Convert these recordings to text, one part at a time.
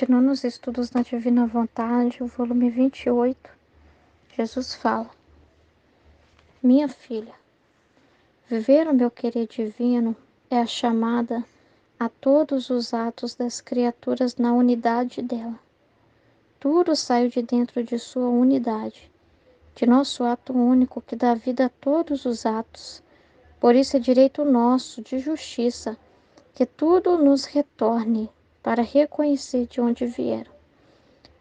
Continuando os estudos na Divina Vontade, o volume 28, Jesus fala: Minha filha, viver o meu querer divino é a chamada a todos os atos das criaturas na unidade dela. Tudo saiu de dentro de sua unidade, de nosso ato único que dá vida a todos os atos. Por isso é direito nosso, de justiça, que tudo nos retorne para reconhecer de onde vieram.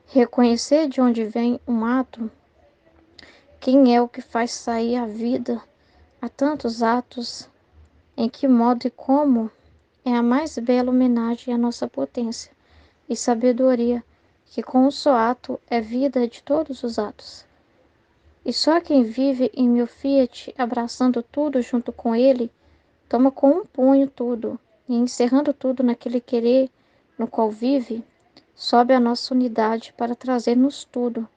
Reconhecer de onde vem um ato, quem é o que faz sair a vida a tantos atos, em que modo e como, é a mais bela homenagem à nossa potência e sabedoria, que com um só ato é vida de todos os atos. E só quem vive em meu fiat, abraçando tudo junto com ele, toma com um punho tudo, e encerrando tudo naquele querer no qual vive, sobe a nossa unidade para trazer-nos tudo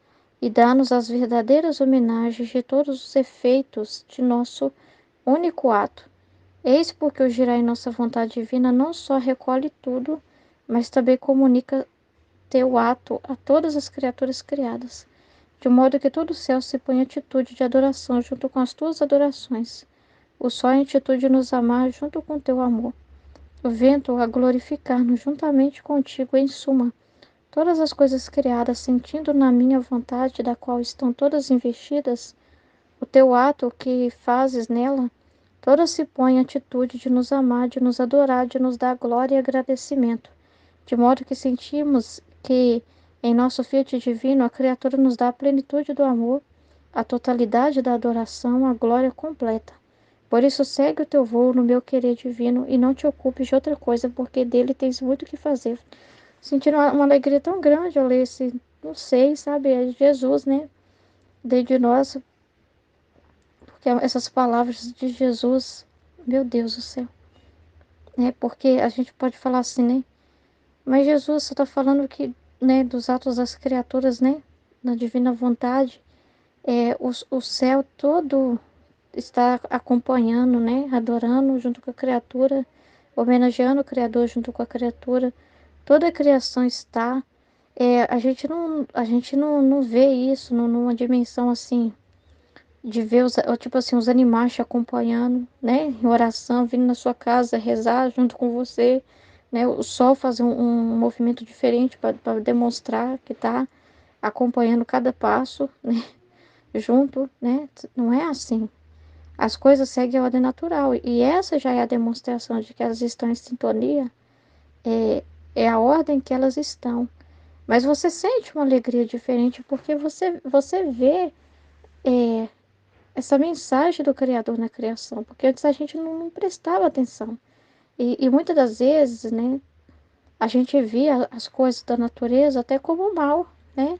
e dar-nos as verdadeiras homenagens de todos os efeitos de nosso único ato. Eis porque o girar em nossa vontade divina não só recolhe tudo, mas também comunica teu ato a todas as criaturas criadas, de modo que todo o céu se põe em atitude de adoração junto com as tuas adorações, o sol em atitude de nos amar junto com teu amor, o vento a glorificar-nos juntamente contigo, em suma, todas as coisas criadas sentindo na minha vontade, da qual estão todas investidas, o teu ato que fazes nela, todas se põem em atitude de nos amar, de nos adorar, de nos dar glória e agradecimento, de modo que sentimos que, em nosso fiat divino, a criatura nos dá a plenitude do amor, a totalidade da adoração, a glória completa. Por isso, segue o teu voo no meu querer divino e não te ocupes de outra coisa, porque dele tens muito o que fazer. Sentindo uma alegria tão grande ao ler esse, não sei, sabe, é Jesus, né? Dentro de nós, porque essas palavras de Jesus, meu Deus do céu, né? Porque a gente pode falar assim, né? Mas Jesus, você está falando que, né, dos atos das criaturas, né? Na divina vontade, o céu todo está acompanhando, né? Adorando junto com a criatura, homenageando o Criador junto com a criatura. Toda a criação está. A gente não vê isso numa dimensão assim, de ver tipo assim, os animais te acompanhando, né? Em oração, vindo na sua casa rezar junto com você, né? O sol fazer um movimento diferente para demonstrar que está acompanhando cada passo, né? Junto, né? Não é assim. As coisas seguem a ordem natural. E essa já é a demonstração de que elas estão em sintonia. É, é a ordem que elas estão. Mas você sente uma alegria diferente porque você vê é, essa mensagem do Criador na criação. Porque antes a gente não prestava atenção. E muitas das vezes, né, a gente via as coisas da natureza até como mal, né?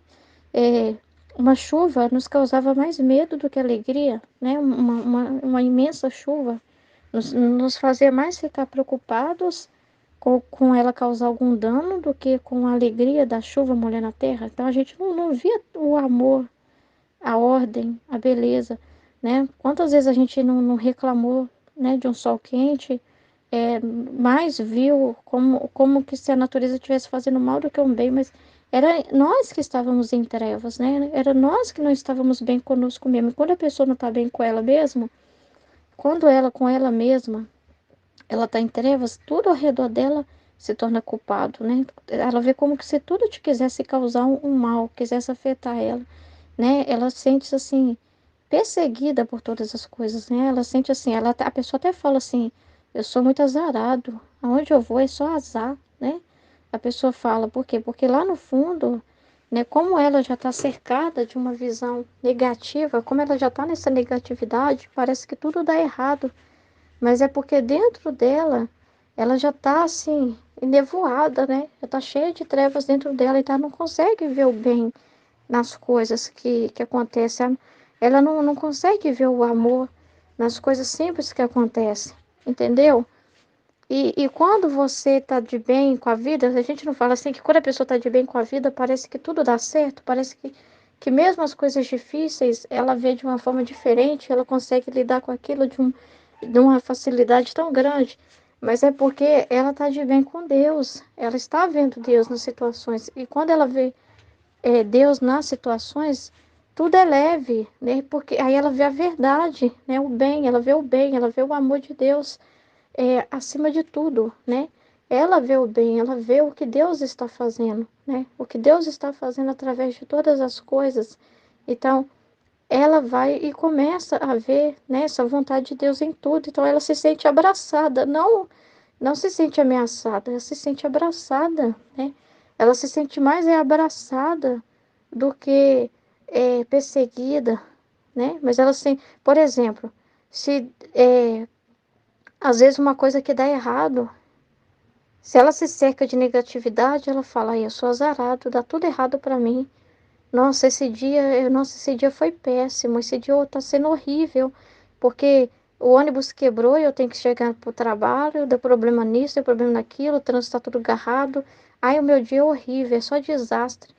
É, uma chuva nos causava mais medo do que alegria, né? Uma imensa chuva nos fazia mais ficar preocupados com ela causar algum dano do que com a alegria da chuva molhando a terra. Então a gente não via o amor, a ordem, a beleza, né? Quantas vezes a gente não reclamou, né, de um sol quente, mais viu como que se a natureza estivesse fazendo mal do que um bem, mas era nós que estávamos em trevas, né? Era nós que não estávamos bem conosco mesmo. E quando a pessoa não está bem com ela mesma, quando ela com ela mesma, ela está em trevas, tudo ao redor dela se torna culpado, né? Ela vê como que se tudo te quisesse causar um mal, quisesse afetar ela, né? Ela sente assim perseguida por todas as coisas, né? Ela sente assim, a pessoa até fala assim, eu sou muito azarado, aonde eu vou é só azar, né? A pessoa fala, por quê? Porque lá no fundo, né, como ela já está cercada de uma visão negativa, como ela já está nessa negatividade, parece que tudo dá errado, mas é porque dentro dela, ela já está assim, enevoada, né? Já está cheia de trevas dentro dela, então ela não consegue ver o bem nas coisas que acontecem. Ela não consegue ver o amor nas coisas simples que acontecem, entendeu? E quando você está de bem com a vida, a gente não fala assim que quando a pessoa está de bem com a vida, parece que tudo dá certo, parece que mesmo as coisas difíceis, ela vê de uma forma diferente, ela consegue lidar com aquilo de uma facilidade tão grande. Mas é porque ela está de bem com Deus. Ela está vendo Deus nas situações. E quando ela vê Deus nas situações, tudo é leve, né? Porque aí ela vê a verdade, né? O bem, ela vê o bem, ela vê o amor de Deus acima de tudo, né? Ela vê o bem, ela vê o que Deus está fazendo, né? O que Deus está fazendo através de todas as coisas. Então, ela vai e começa a ver, né, essa vontade de Deus em tudo. Então, ela se sente abraçada, não se sente ameaçada, ela se sente abraçada, né? Ela se sente mais abraçada do que perseguida, né? Mas ela se, por exemplo, se às vezes uma coisa que dá errado, se ela se cerca de negatividade, ela fala: "Ai, eu sou azarado, dá tudo errado para mim. Nossa, esse dia foi péssimo, esse dia está sendo horrível, porque o ônibus quebrou e eu tenho que chegar para o trabalho, deu problema nisso, deu problema naquilo, o trânsito está tudo agarrado. Ai, o meu dia é horrível, é só desastre."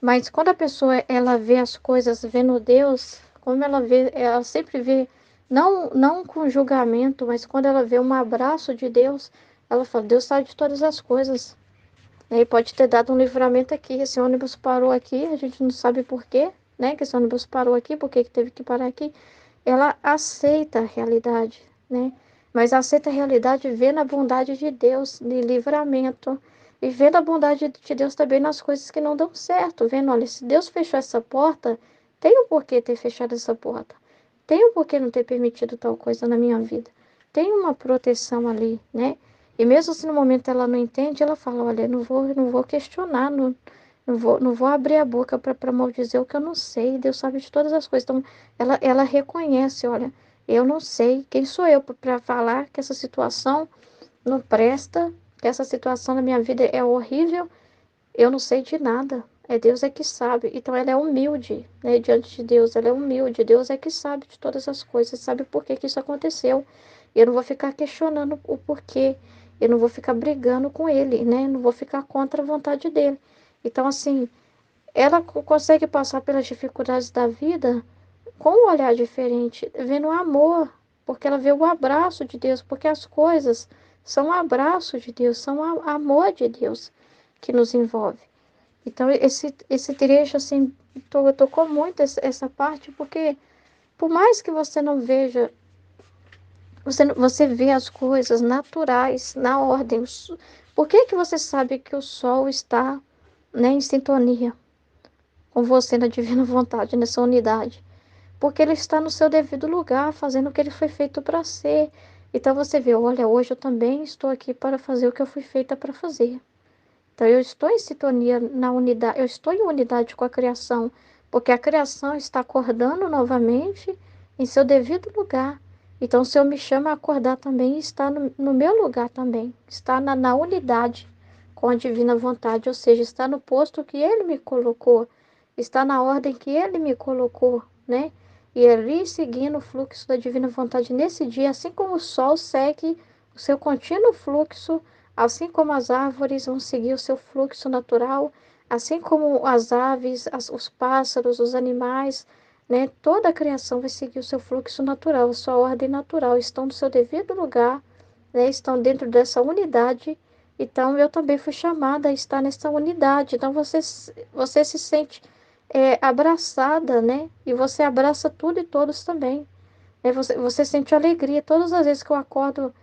Mas quando a pessoa ela vê as coisas vendo Deus, como ela vê, ela sempre vê, não com julgamento, mas quando ela vê um abraço de Deus, ela fala: Deus sabe de todas as coisas. E pode ter dado um livramento aqui. Esse ônibus parou aqui, a gente não sabe por quê, né? Que esse ônibus parou aqui, por que que teve que parar aqui. Ela aceita a realidade, né? Mas aceita a realidade vendo a bondade de Deus, de livramento. E vendo a bondade de Deus também nas coisas que não dão certo. Vendo, olha, se Deus fechou essa porta, tem um porquê ter fechado essa porta. Tem um porquê não ter permitido tal coisa na minha vida. Tem uma proteção ali, né? E mesmo se no momento ela não entende, ela fala: olha, não vou questionar, não vou abrir a boca para maldizer o que eu não sei. Deus sabe de todas as coisas. Então, ela reconhece: olha, eu não sei, quem sou eu para falar que essa situação não presta, que essa situação na minha vida é horrível, eu não sei de nada. É Deus é que sabe. Então ela é humilde, né, diante de Deus. Ela é humilde. Deus é que sabe de todas as coisas, sabe por que que isso aconteceu. Eu não vou ficar questionando o porquê. Eu não vou ficar brigando com ele, né? Não vou ficar contra a vontade dele. Então, assim, ela consegue passar pelas dificuldades da vida com um olhar diferente, vendo o amor, porque ela vê o abraço de Deus, porque as coisas são o abraço de Deus, são o amor de Deus que nos envolve. Então, esse trecho, assim, tocou muito essa parte, porque por mais que você não veja, você vê as coisas naturais, na ordem. Por que que você sabe que o sol está, né, em sintonia com você na divina vontade, nessa unidade? Porque ele está no seu devido lugar, fazendo o que ele foi feito para ser. Então você vê: olha, hoje eu também estou aqui para fazer o que eu fui feita para fazer. Então, eu estou em sintonia na unidade, eu estou em unidade com a criação, porque a criação está acordando novamente em seu devido lugar. Então, o Senhor me chama a acordar também, está no meu lugar também, está na unidade com a divina vontade, ou seja, está no posto que Ele me colocou, está na ordem que Ele me colocou, né? E ali seguindo o fluxo da divina vontade nesse dia, assim como o sol segue o seu contínuo fluxo. Assim como as árvores vão seguir o seu fluxo natural, assim como as aves, os pássaros, os animais, né? Toda a criação vai seguir o seu fluxo natural, a sua ordem natural, estão no seu devido lugar, né? Estão dentro dessa unidade. Então, eu também fui chamada a estar nessa unidade. Então, você se sente abraçada, né? E você abraça tudo e todos também. Você sente alegria. Todas as vezes que eu acordo,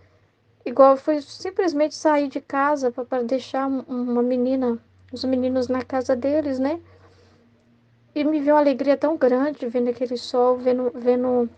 igual eu fui simplesmente sair de casa para deixar uma menina, os meninos na casa deles, né? E me veio uma alegria tão grande vendo aquele sol, vendo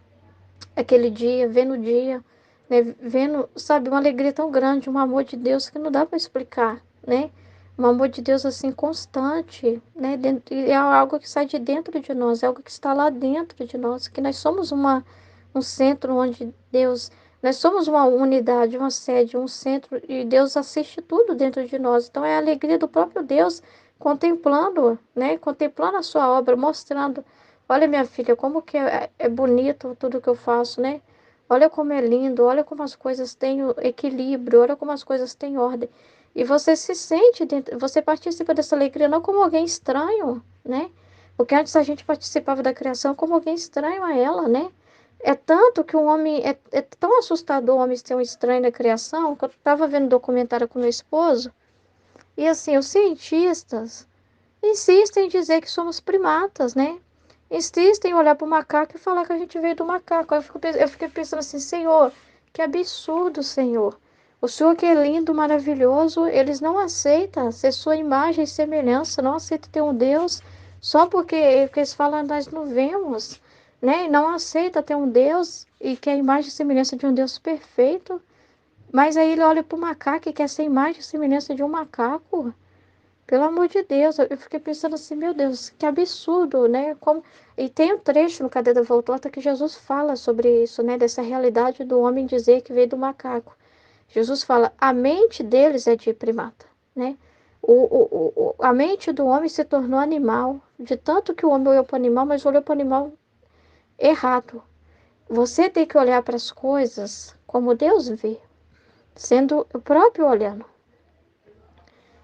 aquele dia, vendo o dia, né? Vendo, sabe, uma alegria tão grande, um amor de Deus que não dá para explicar, né? Um amor de Deus assim constante, né? E é algo que sai de dentro de nós, é algo que está lá dentro de nós, que nós somos um centro onde Deus, nós somos uma unidade, uma sede, um centro, e Deus assiste tudo dentro de nós. Então é a alegria do próprio Deus contemplando, né? Contemplando a sua obra, mostrando: olha, minha filha, como que é bonito tudo que eu faço, né? Olha como é lindo, olha como as coisas têm equilíbrio, olha como as coisas têm ordem. E você se sente dentro, você participa dessa alegria não como alguém estranho, né? Porque antes a gente participava da criação como alguém estranho a ela, né? É tanto que o homem, é tão assustador o homem ser um estranho na criação, que eu estava vendo um documentário com meu esposo, e assim, os cientistas insistem em dizer que somos primatas, né? Insistem em olhar para o macaco e falar que a gente veio do macaco. Eu fiquei pensando assim, Senhor, que absurdo, Senhor. O Senhor que é lindo, maravilhoso, eles não aceitam ser sua imagem e semelhança, não aceitam ter um Deus só porque eles falam nós não vemos, né? E não aceita ter um Deus e que é a imagem e semelhança de um Deus perfeito. Mas aí ele olha para o macaco e quer ser imagem e semelhança de um macaco. Pelo amor de Deus, eu fiquei pensando assim, meu Deus, que absurdo, né? Como... E tem um trecho no Cadeira da Volta que Jesus fala sobre isso, né? Dessa realidade do homem dizer que veio do macaco. Jesus fala, a mente deles é de primata, né? A mente do homem se tornou animal, de tanto que o homem olhou para o animal, mas olhou para o animal errado. Você tem que olhar para as coisas como Deus vê, sendo o próprio olhando,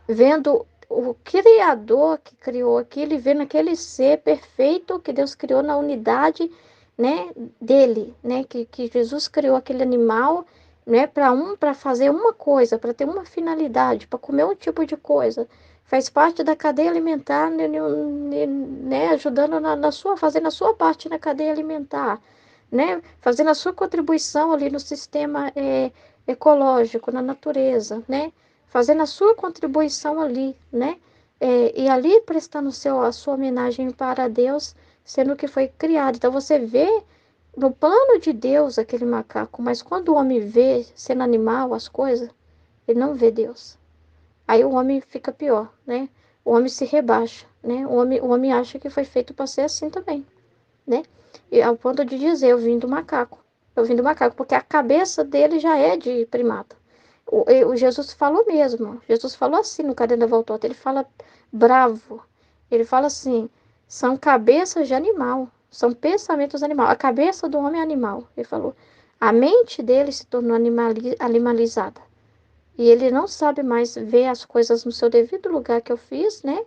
vendo o Criador que criou aquilo e vendo aquele ser perfeito que Deus criou na unidade, né, dele, né, que Jesus criou aquele animal, né, para fazer uma coisa, para ter uma finalidade, para comer um tipo de coisa. Faz parte da cadeia alimentar, né, ajudando na sua, fazendo a sua parte na cadeia alimentar, né, fazendo a sua contribuição ali no sistema ecológico, na natureza, né, fazendo a sua contribuição ali, né? E ali prestando a sua homenagem para Deus, sendo que foi criado. Então você vê no plano de Deus aquele macaco, mas quando o homem vê sendo animal as coisas, ele não vê Deus. Aí o homem fica pior, né? O homem se rebaixa, né? O homem acha que foi feito para ser assim também, né? E ao ponto de dizer, eu vim do macaco. Eu vim do macaco, porque a cabeça dele já é de primata. O Jesus falou mesmo. Jesus falou assim no Cadeira da Voltota. Ele fala bravo. Ele fala assim: são cabeças de animal. São pensamentos animal. A cabeça do homem é animal. Ele falou. A mente dele se tornou animalizada. E ele não sabe mais ver as coisas no seu devido lugar que eu fiz, né?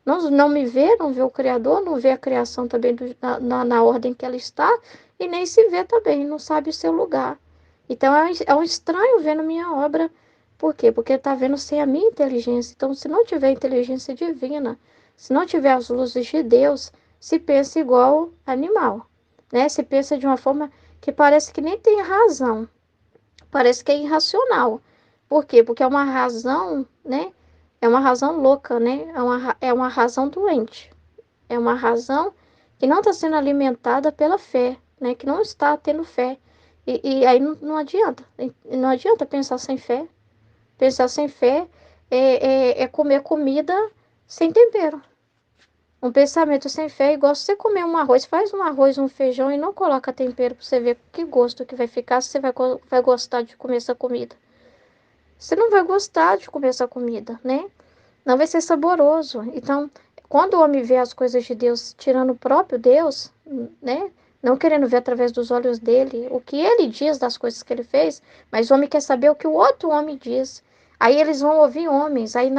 Não me vê, não vê o Criador, não vê a criação também na ordem que ela está, e nem se vê também, não sabe o seu lugar. Então é um estranho vendo minha obra. Por quê? Porque ele está vendo sem a minha inteligência. Então, se não tiver inteligência divina, se não tiver as luzes de Deus, se pensa igual animal, né? Se pensa de uma forma que parece que nem tem razão, parece que é irracional. Por quê? Porque é uma razão, né? É uma razão louca, né? É uma razão doente. É uma razão que não está sendo alimentada pela fé, né? Que não está tendo fé. E aí não adianta. Não adianta pensar sem fé. Pensar sem fé é comer comida sem tempero. Um pensamento sem fé é igual se você comer um arroz. Faz um arroz, um feijão e não coloca tempero para você ver que gosto que vai ficar, se você vai gostar de comer essa comida. Você não vai gostar de comer essa comida, né? Não vai ser saboroso. Então, quando o homem vê as coisas de Deus tirando o próprio Deus, né? Não querendo ver através dos olhos dele o que ele diz das coisas que ele fez, mas o homem quer saber o que o outro homem diz. Aí eles vão ouvir homens, aí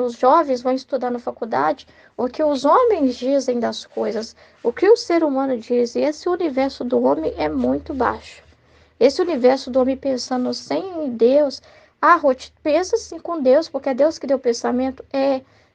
os jovens vão estudar na faculdade o que os homens dizem das coisas, o que o ser humano diz. E esse universo do homem é muito baixo. Esse universo do homem pensando sem Deus. Ah, Ruth, pensa assim com Deus, porque é Deus que deu o pensamento.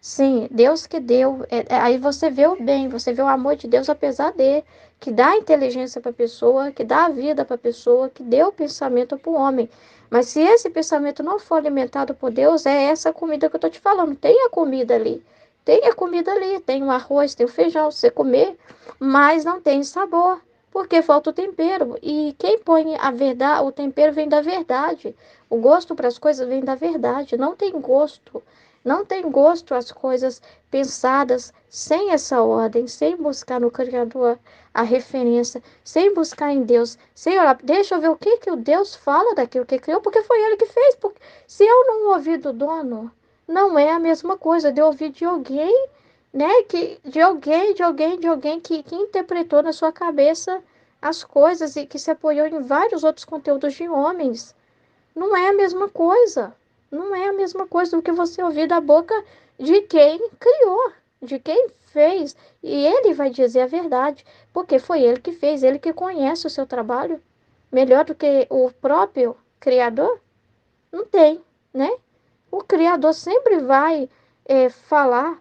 Sim, Deus que deu. Aí você vê o bem, você vê o amor de Deus, apesar de que dá a inteligência para a pessoa, que dá a vida para a pessoa, que deu o pensamento para o homem. Mas se esse pensamento não for alimentado por Deus, é essa comida que eu estou te falando. Tem a comida ali. Tem a comida ali, tem o arroz, tem o feijão, você comer, mas não tem sabor. Porque falta o tempero. E quem põe a verdade, o tempero vem da verdade. O gosto para as coisas vem da verdade. Não tem gosto. Não tem gosto as coisas pensadas sem essa ordem, sem buscar no Criador a referência, sem buscar em Deus, sem orar. Deixa eu ver o que o Deus fala daquilo que criou, porque foi ele que fez. Porque se eu não ouvir do dono, não é a mesma coisa de ouvir de alguém, né? De alguém que interpretou na sua cabeça as coisas e que se apoiou em vários outros conteúdos de homens. Não é a mesma coisa. Não é a mesma coisa do que você ouvir da boca de quem criou, de quem fez e ele vai dizer a verdade, porque foi ele que fez, ele que conhece o seu trabalho melhor do que o próprio Criador. Não tem, né? O Criador sempre vai falar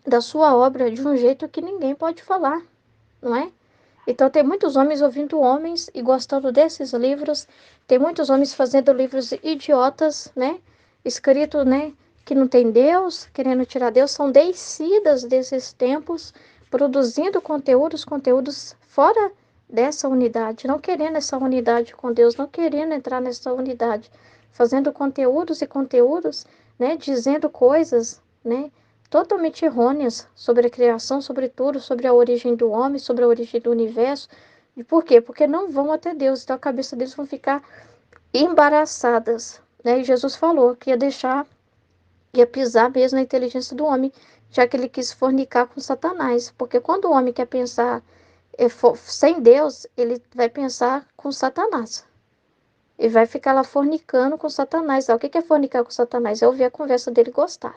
da sua obra de um jeito que ninguém pode falar, não é? Então tem muitos homens ouvindo homens e gostando desses livros, tem muitos homens fazendo livros idiotas, né? Escrito, né? Que não tem Deus, querendo tirar Deus, são descidas desses tempos, produzindo conteúdos fora dessa unidade, não querendo essa unidade com Deus, não querendo entrar nessa unidade, fazendo conteúdos e conteúdos, né? Dizendo coisas, né? Totalmente errôneas sobre a criação, sobre tudo, sobre a origem do homem, sobre a origem do universo. E por quê? Porque não vão até Deus, então a cabeça deles vão ficar embaraçadas, né? E Jesus falou que ia deixar, ia pisar mesmo na inteligência do homem, já que ele quis fornicar com Satanás. Porque quando o homem quer pensar sem Deus, ele vai pensar com Satanás. E vai ficar lá fornicando com Satanás. O que é fornicar com Satanás? É ouvir a conversa dele e gostar.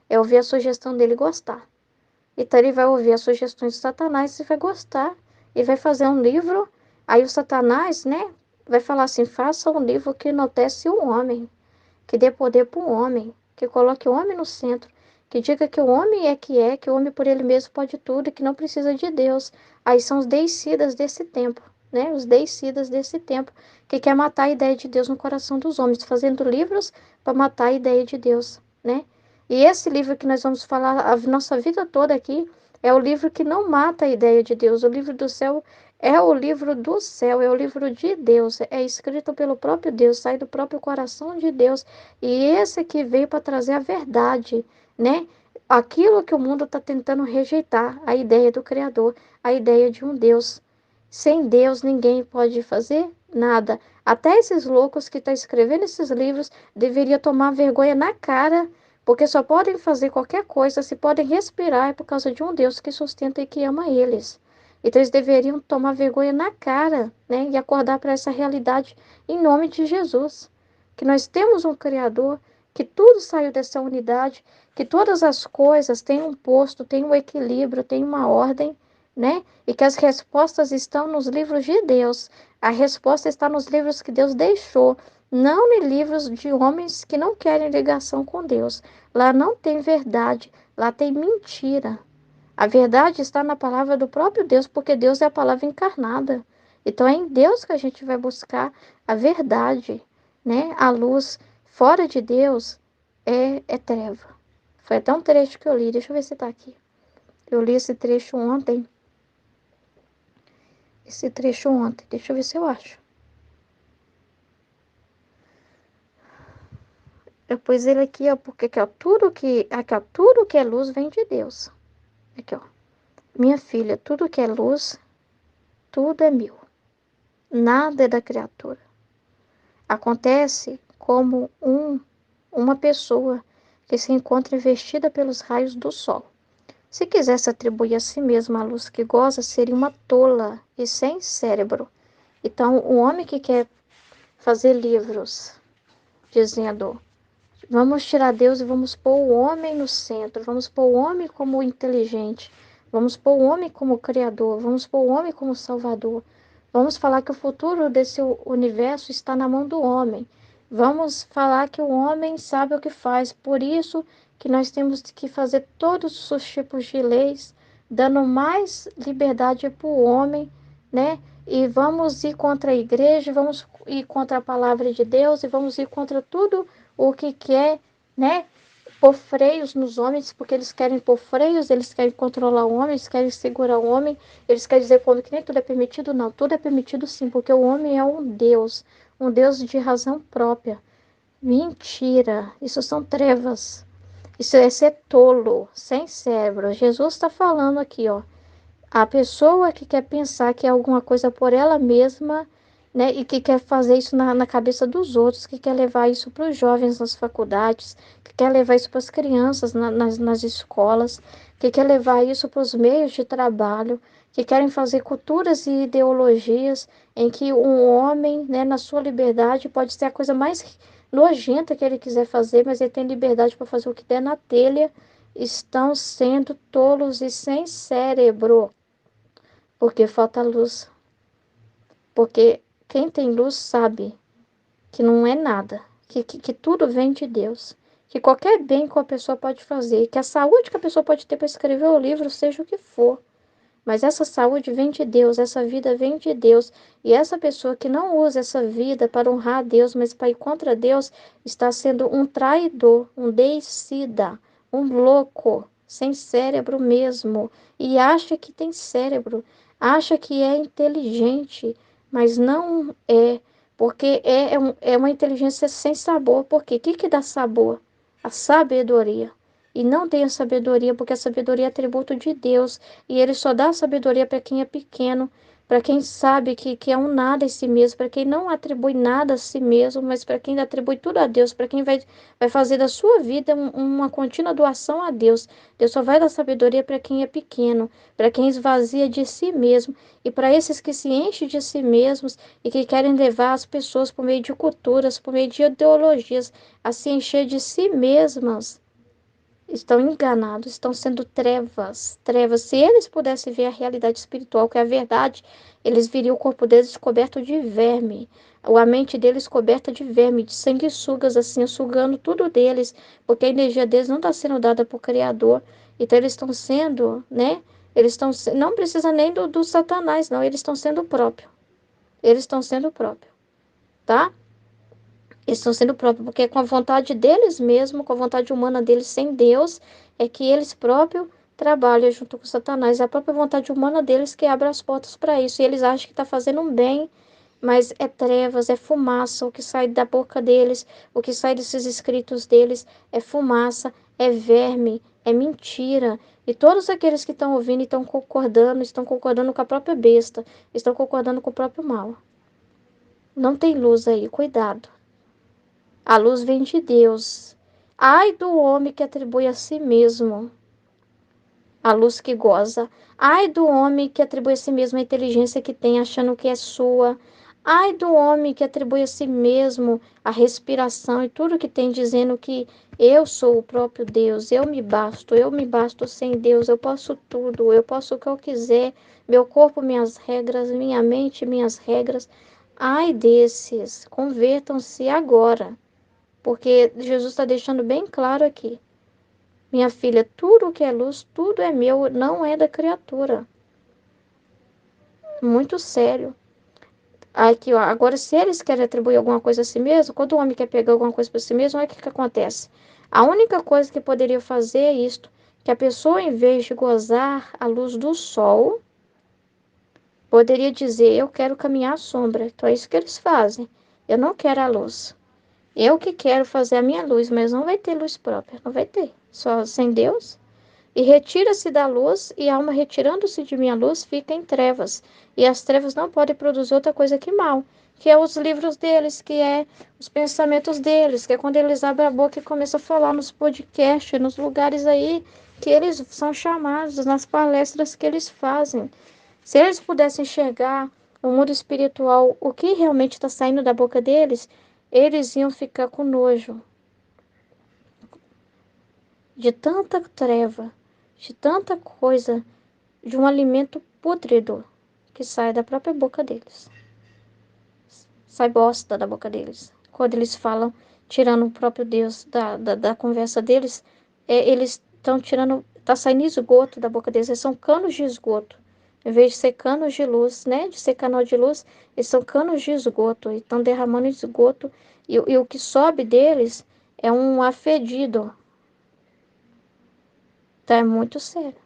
É ouvir a sugestão dele e gostar. Então ele vai ouvir as sugestões de Satanás e vai gostar. E vai fazer um livro. Aí o Satanás, né? Vai falar assim: faça um livro que enaltece o homem. Que dê poder para o homem. Que coloque o homem no centro. Que diga que o homem que o homem por ele mesmo pode tudo e que não precisa de Deus. Aí são os deicidas desse tempo, né? Os deicidas desse tempo. Que quer matar a ideia de Deus no coração dos homens. Fazendo livros para matar a ideia de Deus, né? E esse livro que nós vamos falar a nossa vida toda aqui é o livro que não mata a ideia de Deus. O livro do céu é o livro do céu, é o livro de Deus. É escrito pelo próprio Deus, sai do próprio coração de Deus. E esse aqui veio para trazer a verdade, né? Aquilo que o mundo está tentando rejeitar, a ideia do Criador, a ideia de um Deus. Sem Deus ninguém pode fazer nada. Até esses loucos que estão escrevendo esses livros deveriam tomar vergonha na cara, porque só podem fazer qualquer coisa, se podem respirar, é por causa de um Deus que sustenta e que ama eles. Então eles deveriam tomar vergonha na cara, né? E acordar para essa realidade em nome de Jesus. Que nós temos um Criador, que tudo saiu dessa unidade, que todas as coisas têm um posto, têm um equilíbrio, têm uma ordem, né? E que as respostas estão nos livros de Deus. A resposta está nos livros que Deus deixou, não em livros de homens que não querem ligação com Deus. Lá não tem verdade, lá tem mentira. A verdade está na palavra do próprio Deus, porque Deus é a palavra encarnada. Então é em Deus que a gente vai buscar a verdade, né? A luz fora de Deus é treva. Foi até um trecho que eu li, deixa eu ver se está aqui. Eu li esse trecho ontem, deixa eu ver se eu acho. Eu pus ele aqui, ó, porque aqui, ó, tudo que é luz vem de Deus. Aqui, ó. Minha filha, tudo que é luz, tudo é meu. Nada é da criatura. Acontece como uma pessoa que se encontra investida pelos raios do sol. Se quisesse atribuir a si mesma a luz que goza, seria uma tola e sem cérebro. Então, o homem que quer fazer livros dizendo: vamos tirar Deus e vamos pôr o homem no centro, vamos pôr o homem como inteligente, vamos pôr o homem como criador, vamos pôr o homem como salvador. Vamos falar que o futuro desse universo está na mão do homem. Vamos falar que o homem sabe o que faz, por isso que nós temos que fazer todos os tipos de leis, dando mais liberdade para o homem, né? E vamos ir contra a igreja, vamos ir contra a palavra de Deus e vamos ir contra tudo o que quer, né, pôr freios nos homens, porque eles querem pôr freios, eles querem controlar o homem, eles querem segurar o homem, eles querem dizer como que nem tudo é permitido, não, tudo é permitido sim, porque o homem é um Deus de razão própria. Mentira, isso são trevas, isso é ser tolo, sem cérebro. Jesus está falando aqui, ó, a pessoa que quer pensar que é alguma coisa por ela mesma, né, e que quer fazer isso na cabeça dos outros, que quer levar isso para os jovens nas faculdades, que quer levar isso para as crianças nas escolas, que quer levar isso para os meios de trabalho, que querem fazer culturas e ideologias em que um homem, né, na sua liberdade, pode ser a coisa mais nojenta que ele quiser fazer, mas ele tem liberdade para fazer o que der na telha, estão sendo tolos e sem cérebro, porque falta luz. Porque quem tem luz sabe que não é nada, que tudo vem de Deus, que qualquer bem que a pessoa pode fazer, que a saúde que a pessoa pode ter para escrever o livro, seja o que for, mas essa saúde vem de Deus, essa vida vem de Deus. E essa pessoa que não usa essa vida para honrar a Deus, mas para ir contra Deus, está sendo um traidor, um deicida, um louco, sem cérebro mesmo. E acha que tem cérebro, acha que é inteligente, mas não é, porque é uma inteligência sem sabor. Por quê? O que dá sabor? A sabedoria. E não tem a sabedoria, porque a sabedoria é atributo de Deus. E ele só dá sabedoria para quem é pequeno, para quem sabe que é um nada em si mesmo, para quem não atribui nada a si mesmo, mas para quem atribui tudo a Deus, para quem vai fazer da sua vida uma contínua doação a Deus. Deus só vai dar sabedoria para quem é pequeno, para quem esvazia de si mesmo, e para esses que se enchem de si mesmos e que querem levar as pessoas por meio de culturas, por meio de ideologias, a se encher de si mesmas. Estão enganados, estão sendo trevas, trevas. Se eles pudessem ver a realidade espiritual, que é a verdade, eles viriam o corpo deles coberto de verme, a mente deles coberta de verme, de sanguessugas, assim, sugando tudo deles, porque a energia deles não está sendo dada por Criador. Então eles estão sendo, né? Eles estão, não precisa nem do Satanás, não, eles estão sendo o próprio. Eles estão sendo o próprio, tá? Eles estão sendo próprios, porque com a vontade deles mesmo, com a vontade humana deles sem Deus, é que eles próprios trabalham junto com Satanás. É a própria vontade humana deles que abre as portas para isso. E eles acham que está fazendo um bem, mas é trevas, é fumaça. O que sai da boca deles, o que sai desses escritos deles é fumaça, é verme, é mentira. E todos aqueles que estão ouvindo e estão concordando com a própria besta, estão concordando com o próprio mal. Não tem luz aí, cuidado. A luz vem de Deus. Ai do homem que atribui a si mesmo a luz que goza. Ai do homem que atribui a si mesmo a inteligência que tem, achando que é sua. Ai do homem que atribui a si mesmo a respiração e tudo que tem, dizendo que eu sou o próprio Deus, eu me basto sem Deus, eu posso tudo, eu posso o que eu quiser, meu corpo, minhas regras, minha mente, minhas regras. Ai desses, convertam-se agora. Porque Jesus está deixando bem claro aqui. Minha filha, tudo que é luz, tudo é meu, não é da criatura. Muito sério. Aqui, ó, agora, se eles querem atribuir alguma coisa a si mesmo, quando o homem quer pegar alguma coisa para si mesmo, olha o que acontece. A única coisa que poderia fazer é isto, que a pessoa, em vez de gozar a luz do sol, poderia dizer, eu quero caminhar à sombra. Então, é isso que eles fazem. Eu não quero a luz. Eu que quero fazer a minha luz, mas não vai ter luz própria, não vai ter. Só sem Deus. E retira-se da luz, e a alma retirando-se de minha luz fica em trevas. E as trevas não podem produzir outra coisa que mal, que é os livros deles, que é os pensamentos deles, que é quando eles abrem a boca e começam a falar nos podcasts, nos lugares aí que eles são chamados, nas palestras que eles fazem. Se eles pudessem enxergar no mundo espiritual o que realmente está saindo da boca deles, eles iam ficar com nojo de tanta treva, de tanta coisa, de um alimento pútrido que sai da própria boca deles. Sai bosta da boca deles. Quando eles falam, tirando o próprio Deus da conversa deles, eles estão tirando, está saindo esgoto da boca deles, eles são canos de esgoto. Em vez de ser canos de luz, né? De ser canal de luz, eles são canos de esgoto. E estão derramando esgoto. E o que sobe deles é um afedido. Então é muito sério.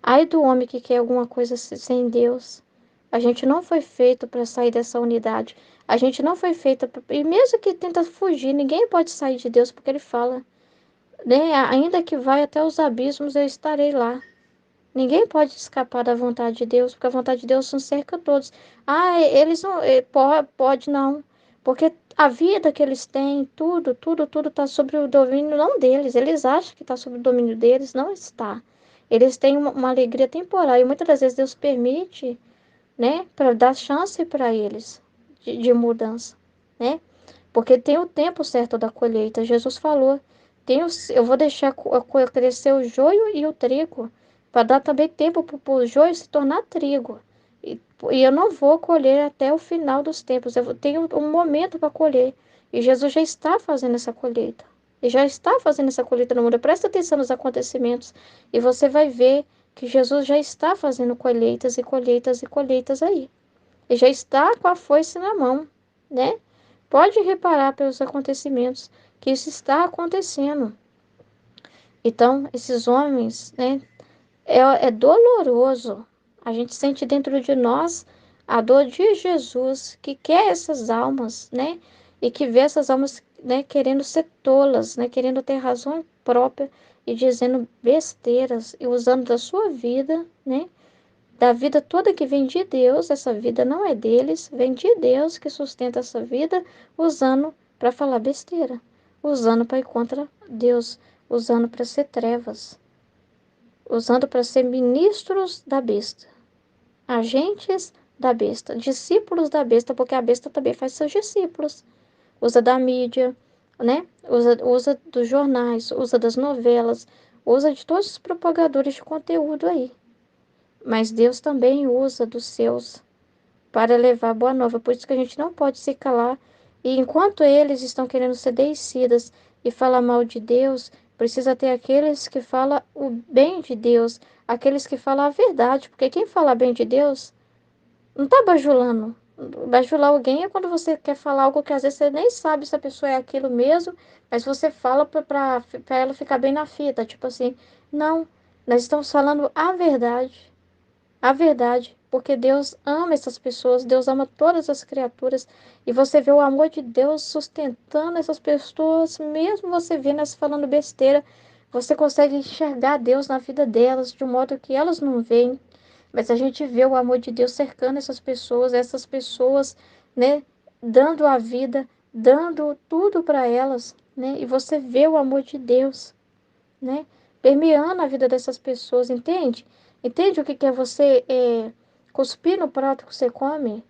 Ai do homem que quer alguma coisa sem Deus. A gente não foi feito para sair dessa unidade. A gente não foi feito. E mesmo que tenta fugir, ninguém pode sair de Deus, porque ele fala, né? Ainda que vai até os abismos, eu estarei lá. Ninguém pode escapar da vontade de Deus, porque a vontade de Deus nos cerca a todos. Ah, eles não. Pode não. Porque a vida que eles têm, tudo está sobre o domínio não deles. Eles acham que está sobre o domínio deles, não está. Eles têm uma alegria temporária e muitas das vezes Deus permite, né, para dar chance para eles de mudança, né? Porque tem o tempo certo da colheita. Jesus falou, Eu vou deixar crescer o joio e o trigo, para dar também tempo para o joio se tornar trigo. E eu não vou colher até o final dos tempos. Eu tenho um momento para colher. E Jesus já está fazendo essa colheita. E já está fazendo essa colheita no mundo. Presta atenção nos acontecimentos. E você vai ver que Jesus já está fazendo colheitas e colheitas e colheitas aí. E já está com a foice na mão, né? Pode reparar pelos acontecimentos que isso está acontecendo. Então, esses homens, né? É doloroso. A gente sente dentro de nós a dor de Jesus, que quer essas almas, né? E que vê essas almas, né, querendo ser tolas, né? Querendo ter razão própria e dizendo besteiras e usando da sua vida, né? Da vida toda que vem de Deus, essa vida não é deles, vem de Deus que sustenta essa vida, usando para falar besteira, usando para ir contra Deus, usando para ser trevas, usando para ser ministros da besta, agentes da besta, discípulos da besta, porque a besta também faz seus discípulos. Usa da mídia, né? Usa dos jornais, usa das novelas, usa de todos os propagadores de conteúdo aí. Mas Deus também usa dos seus para levar boa nova. Por isso que a gente não pode se calar. E enquanto eles estão querendo ser deicidas e falar mal de Deus, precisa ter aqueles que falam o bem de Deus, aqueles que falam a verdade. Porque quem fala bem de Deus não está bajulando. Bajular alguém é quando você quer falar algo que às vezes você nem sabe se a pessoa é aquilo mesmo, mas você fala para ela ficar bem na fita. Tipo assim, não, nós estamos falando a verdade, porque Deus ama essas pessoas, Deus ama todas as criaturas, e você vê o amor de Deus sustentando essas pessoas, mesmo você vendo elas falando besteira, você consegue enxergar Deus na vida delas, de um modo que elas não veem, mas a gente vê o amor de Deus cercando essas pessoas, né, dando a vida, dando tudo para elas, né, e você vê o amor de Deus, né? Permeando a vida dessas pessoas, entende? Entende o que que é você cuspir no prato que você come? O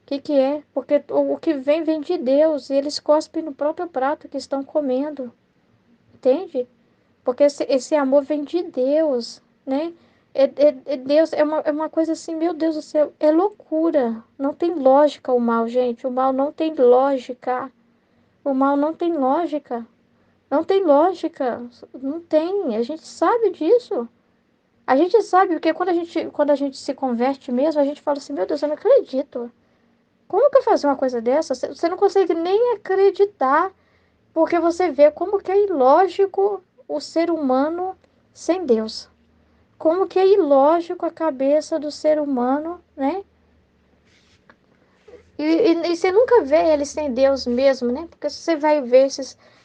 que que é? Porque o que vem de Deus e eles cospem no próprio prato que estão comendo, entende? Porque esse amor vem de Deus, né? Deus é uma coisa assim, meu Deus do céu, é loucura. Não tem lógica o mal, gente. O mal não tem lógica. O mal não tem lógica. Não tem lógica. Não tem. A gente sabe disso. A gente sabe, porque quando a gente se converte mesmo, a gente fala assim, meu Deus, eu não acredito. Como que eu fazer uma coisa dessa? Você não consegue nem acreditar, porque você vê como que é ilógico o ser humano sem Deus. Como que é ilógico a cabeça do ser humano, né? E você nunca vê eles sem Deus mesmo, né? Porque se você vai ver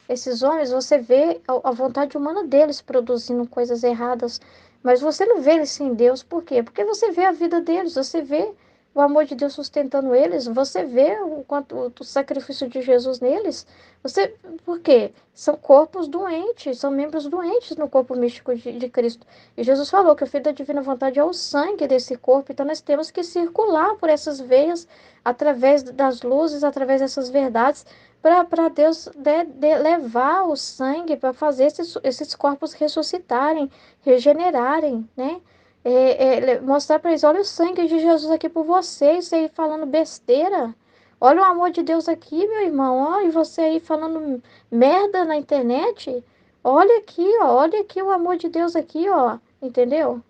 esses homens, você vê a vontade humana deles produzindo coisas erradas, mas você não vê eles sem Deus. Por quê? Porque você vê a vida deles, você vê o amor de Deus sustentando eles, você vê o sacrifício de Jesus neles. Por quê? São corpos doentes, são membros doentes no corpo místico de Cristo. E Jesus falou que o Filho da Divina Vontade é o sangue desse corpo, então nós temos que circular por essas veias através das luzes, através dessas verdades, para Deus levar o sangue para fazer esses corpos ressuscitarem, regenerarem, né? Mostrar para eles, olha o sangue de Jesus aqui por vocês, aí falando besteira. Olha o amor de Deus aqui, meu irmão. Ó, e você aí falando merda na internet. Olha aqui, ó. Olha aqui o amor de Deus aqui, ó. Entendeu?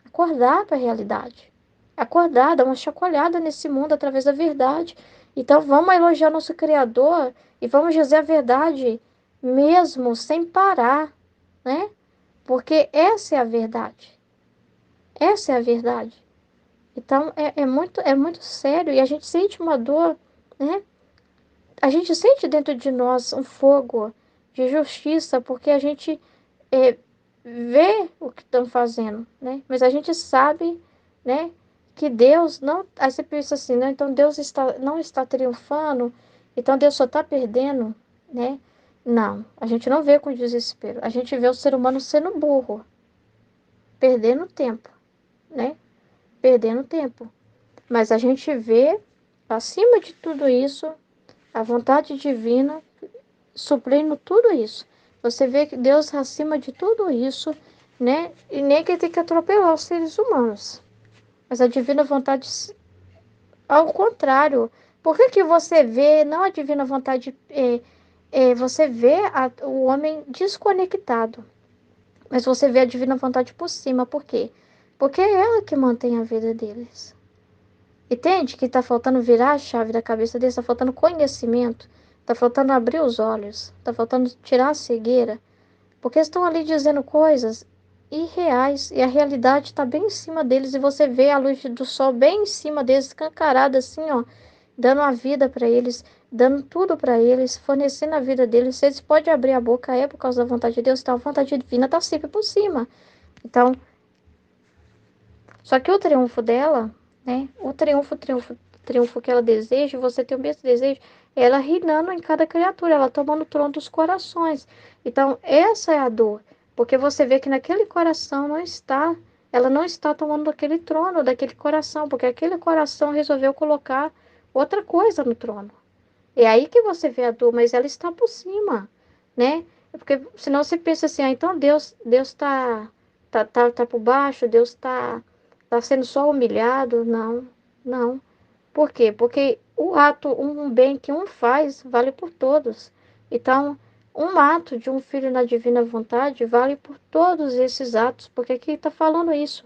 Acordar para a realidade. Acordar, dar uma chacoalhada nesse mundo através da verdade. Então vamos elogiar nosso Criador e vamos dizer a verdade mesmo sem parar, né? Porque essa é a verdade. Essa é a verdade. Então é muito sério e a gente sente uma dor, né? A gente sente dentro de nós um fogo de justiça porque a gente é, vê o que estão fazendo, né? Mas a gente sabe, né, que Deus não. Aí você pensa assim, né? Então Deus não está triunfando, então Deus só está perdendo, né? Não, a gente não vê com desespero. A gente vê o ser humano sendo burro, perdendo tempo, né? Perdendo tempo. Mas a gente vê, acima de tudo isso, a vontade divina suprindo tudo isso. Você vê que Deus acima de tudo isso, né? E nem que tem que atropelar os seres humanos. Mas a divina vontade, ao contrário. Por que que você vê, não a divina vontade, você vê o homem desconectado, mas você vê a divina vontade por cima. Por quê? Porque é ela que mantém a vida deles. Entende que está faltando virar a chave da cabeça deles, está faltando conhecimento, está faltando abrir os olhos, está faltando tirar a cegueira, porque estão ali dizendo coisas irreais e a realidade está bem em cima deles e você vê a luz do sol bem em cima deles, escancarada assim, ó, dando a vida para eles, dando tudo para eles, fornecendo a vida deles. Se eles podem abrir a boca, é por causa da vontade de Deus, então a vontade divina está sempre por cima. Então, só que o triunfo dela, né? O triunfo que ela deseja, você tem o mesmo desejo, é ela reinando em cada criatura, ela tomando o trono dos corações. Então, essa é a dor, porque você vê que naquele coração não está, ela não está tomando aquele trono daquele coração, porque aquele coração resolveu colocar outra coisa no trono. É aí que você vê a dor, mas ela está por cima, né? Porque senão você pensa assim, então Deus tá por baixo, Deus tá sendo só humilhado. Não, não. Por quê? Porque o ato, um bem que um faz, vale por todos. Então, um ato de um filho na divina vontade vale por todos esses atos, porque aqui está falando isso.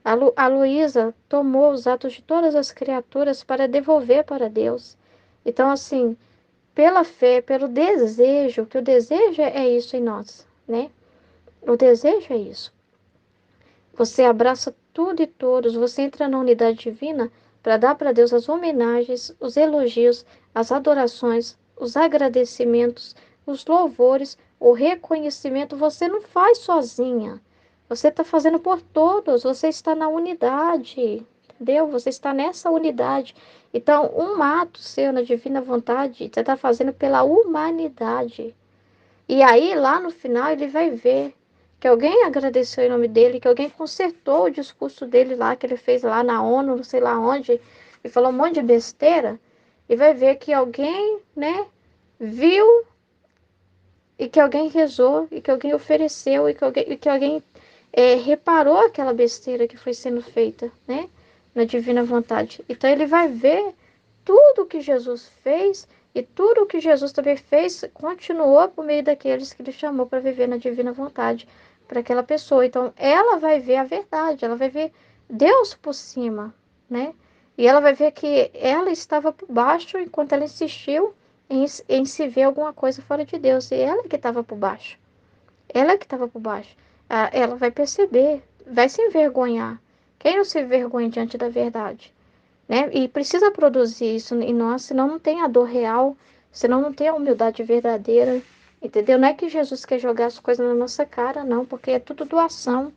A Luísa tomou os atos de todas as criaturas para devolver para Deus. Então, assim, pela fé, pelo desejo, que o desejo é isso em nós, né? O desejo é isso. Você abraça tudo e todos, você entra na unidade divina para dar para Deus as homenagens, os elogios, as adorações, os agradecimentos, os louvores, o reconhecimento. Você não faz sozinha. Você está fazendo por todos, você está na unidade, entendeu? Você está nessa unidade. Então, um ato seu na divina vontade, você está fazendo pela humanidade. E aí, lá no final, ele vai ver que alguém agradeceu em nome dele, que alguém consertou o discurso dele lá, que ele fez lá na ONU, não sei lá onde, e falou um monte de besteira, e vai ver que alguém, né, viu, e que alguém rezou, e que alguém ofereceu, e que alguém reparou aquela besteira que foi sendo feita, né, na divina vontade. Então ele vai ver tudo que Jesus fez e tudo que Jesus também fez continuou por meio daqueles que ele chamou para viver na divina vontade para aquela pessoa. Então ela vai ver a verdade, ela vai ver Deus por cima, né? E ela vai ver que ela estava por baixo enquanto ela insistiu em se ver alguma coisa fora de Deus. E ela que estava por baixo. Ela que estava por baixo. Ela vai perceber, vai se envergonhar. Quem não se envergonha diante da verdade? Né? E precisa produzir isso em nós, senão não tem a dor real, senão não tem a humildade verdadeira, entendeu? Não é que Jesus quer jogar as coisas na nossa cara, não, porque é tudo doação.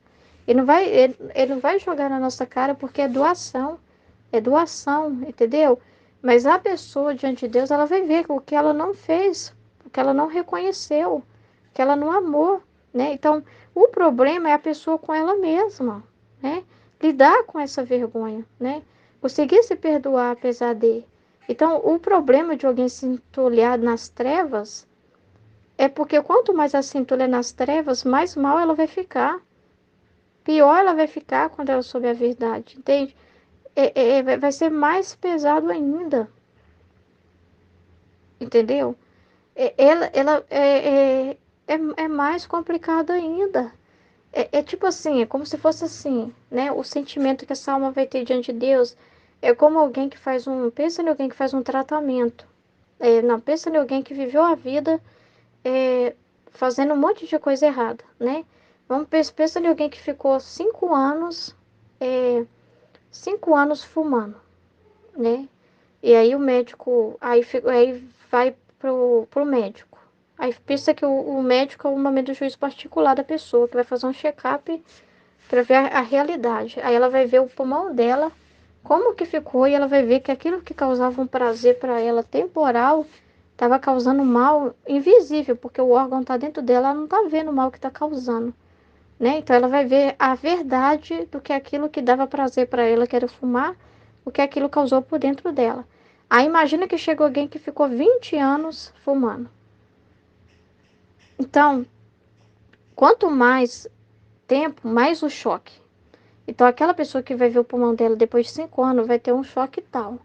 Ele não vai jogar na nossa cara porque é doação, entendeu? Mas a pessoa diante de Deus, ela vai ver o que ela não fez, o que ela não reconheceu, o que ela não amou, né? Então, o problema é a pessoa com ela mesma, né? Lidar com essa vergonha, né? Conseguir se perdoar apesar de. Então, o problema de alguém se entulhar nas trevas é porque quanto mais ela se entulha nas trevas, mais mal ela vai ficar. Pior ela vai ficar quando ela souber a verdade, entende? Vai ser mais pesado ainda, entendeu? Ela é mais complicado ainda. É tipo assim, é como se fosse assim, né? O sentimento que essa alma vai ter diante de Deus é como alguém que faz um. Pensa em alguém que faz um tratamento. Não, pensa em alguém que viveu a vida fazendo um monte de coisa errada, né? Pensa em alguém que ficou 5 anos, 5 anos fumando, né? E aí o médico, aí vai pro médico. Aí pensa que o médico é o momento do juízo particular da pessoa, que vai fazer um check-up para ver a realidade. Aí ela vai ver o pulmão dela, como que ficou, e ela vai ver que aquilo que causava um prazer para ela temporal estava causando mal invisível, porque o órgão está dentro dela, ela não está vendo o mal que está causando, né? Então ela vai ver a verdade do que aquilo que dava prazer para ela, que era fumar, o que aquilo causou por dentro dela. Aí imagina que chegou alguém que ficou 20 anos fumando. Então, Quanto mais tempo, mais o choque. Então, aquela pessoa que vai ver o pulmão dela depois de 5 anos vai ter um choque tal.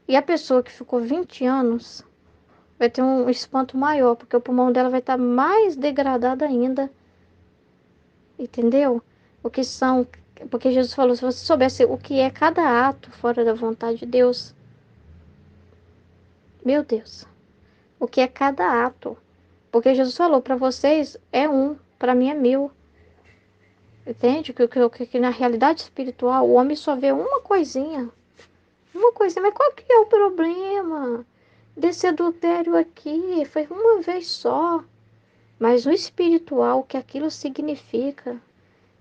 E a pessoa que ficou 20 anos vai ter um espanto maior, porque o pulmão dela vai estar mais degradado ainda. Entendeu? O que são. Porque Jesus falou: se você soubesse o que é cada ato fora da vontade de Deus, meu Deus, o que é cada ato? Porque Jesus falou: para vocês é um, para mim é mil. Entende? Que na realidade espiritual o homem só vê uma coisinha. Uma coisinha, mas qual que é o problema desse adultério aqui? Foi uma vez só. Mas o espiritual, o que aquilo significa.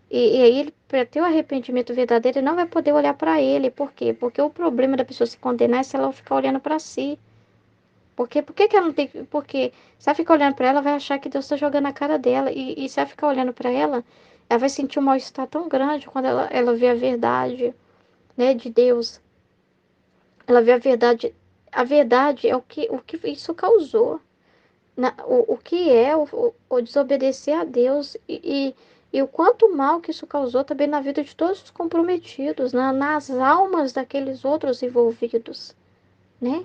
E aí, ele, para ter o arrependimento verdadeiro, ele não vai poder olhar para ele. Por quê? Porque o problema da pessoa se condenar é se ela ficar olhando para si. Por que ela não tem. Porque se ela ficar olhando para ela, vai achar que Deus está jogando na cara dela. E se ela ficar olhando para ela, ela vai sentir um mal-estar tão grande quando ela vê a verdade, né, de Deus. Ela vê a verdade. A verdade é o que isso causou. O que é o desobedecer a Deus e o quanto mal que isso causou também na vida de todos os comprometidos, nas almas daqueles outros envolvidos, né?